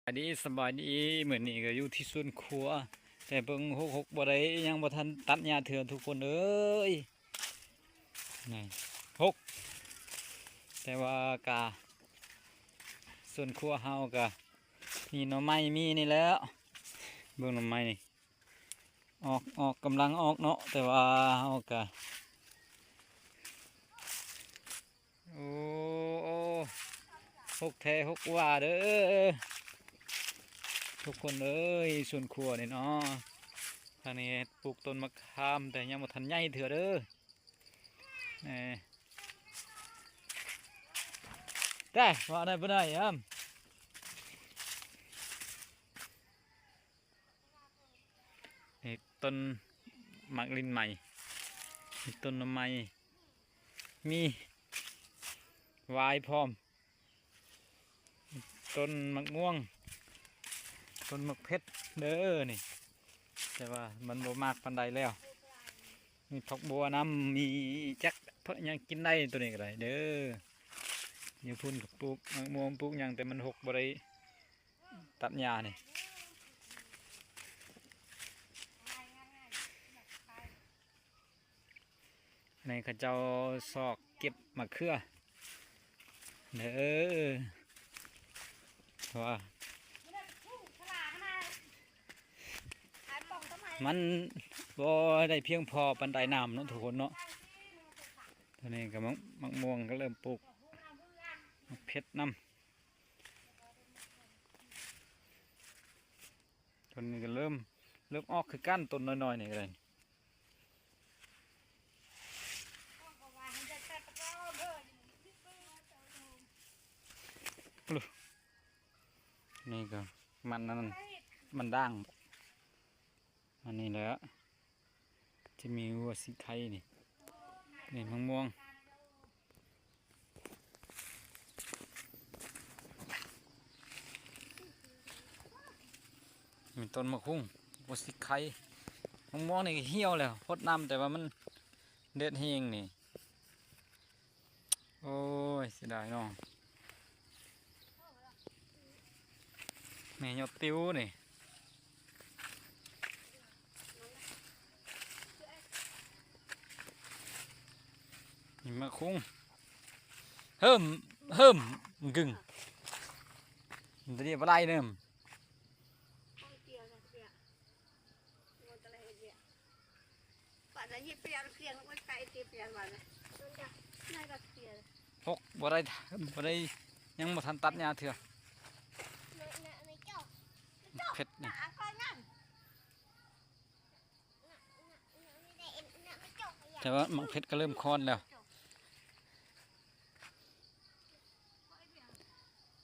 อันนี้สบายดีเหมือนนี่ก็อยู่ที่สวนครัวแต่เบิ่งหกบ่ได้ยังบ่ทันตัดหญ้าเถื่อนทุกคนเอ้ยนี่หกแต่ว่ากะสวนครัวเฮากะมีหน่อไม้มีนี่แล้วเบิ่งหน่อไม้นี่ออกกำลังออกเนาะแต่ว่าเฮากะโอ้หกแท้หกว่าเด้อทุกคนเอ้ยสวนครัวนี่เนาะทางนี้ปลูกต้นมะขามแต่ยังบ่ทันใหญ่เถื่อเด้อได้ว่าได้บ่ได้นี่ต้นหมากลิ้นใหม่มีต้นหน่อไม้มีวายพร้อมต้นมะม่วงต้นมะเพชรเด้อนี่แต่ว่ามันบ่มากปานใดแล้วมีผักบัวน้ำมีจักเพิ่นยังกินได้ตัวนี้ก็ได้เด้ออยู่พุ่นกับปลูกมะม่วงปลูกหยังแต่มันหกบ่ได้ตัดหญ้านี่ในเขาเจ้าซอกเก็บมะเขือเด้อว่ามันบ่ได้เพียงพอปานใดน้ำเนาะทุกคนเนาะตอนนี้ก็มะม่วงก็เริ่มปลูกมะเพชรน้ำต้นนี้ก็เริ่มออกคือก้านต้นน้อยๆนี่ก็ได้นี่ก็มันนั่นมันด่างอันนี้แหละจะมีวัวสีไข่นี่มะม่วงมีต้นมะคุ้งวัวสีไข่มะม่วงนี่เหี่ยวแล้วพดน้ำแต่ว่ามันเด็ดเฮงนี่โอ้ยเสียดายเนาะแม่ยอดติ้วนี่มะคุ้งเฮิมกึ่งตัวนี้อะไรเนี่ยหกบ่ได้ยังบ่ทันตัดหญ้าเถื่อเผ็ดนี่แต่ว่ามังเผ็ดก็เริ่มคอนแล้ว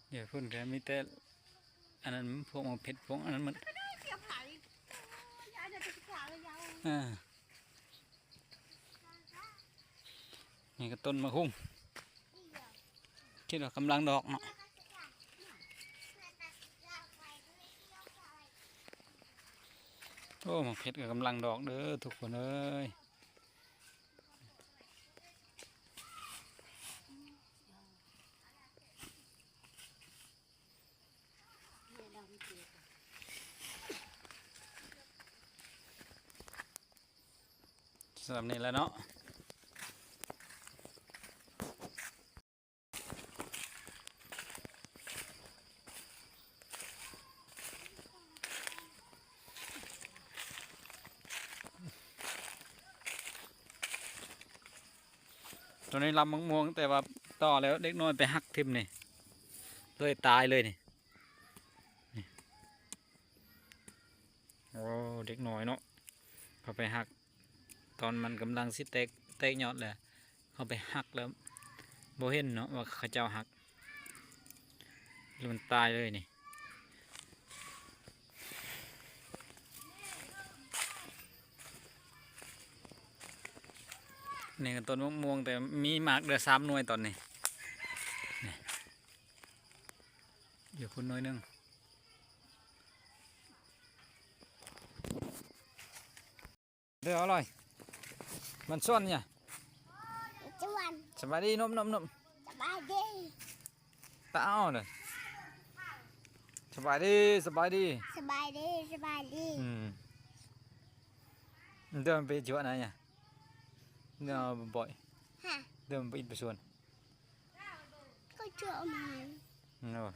เดี๋ยวพุ่นแกมีแต่อันนั้นพวกมังเผ็ดพวกอันนั้นมันนี่ก็ต้นมะฮุ่งที่เรากำลังดอกเนาะโอ้มังเผ็ดก็กำลังดอกเด้อทุกคนเอ้ยสำหรับนี้แล้วเนาะตัวนี้ลำมะม่วงแต่ว่าต่อแล้วเด็กน้อยไปหักทิมนี่เลยตายเลยนี่โอ้เด็กน้อยเนาะเขาไปหักตอนมันกำลังสิแตกยอดเลยเขาไปหักแล้วโบเห็นเนาะว่าเขาเจ้าหักมันตายเลยนี่นี่ก็ต้นมะม่วงแต่มีหมากเดือ3 หน่วยตอนนี้เดี๋ยวคุณน้อยนึงเดี๋ยวอร่อยมันซ่อนเนี่ยสบายดีนมสบายดีตาเอาเลย สบายดีสบายดี สบายดีสบายดี เดินไปchỗ này nhỉเดินบ่อย ฮะ เดินไปอินไปส่วน ก็เจอมัน เออ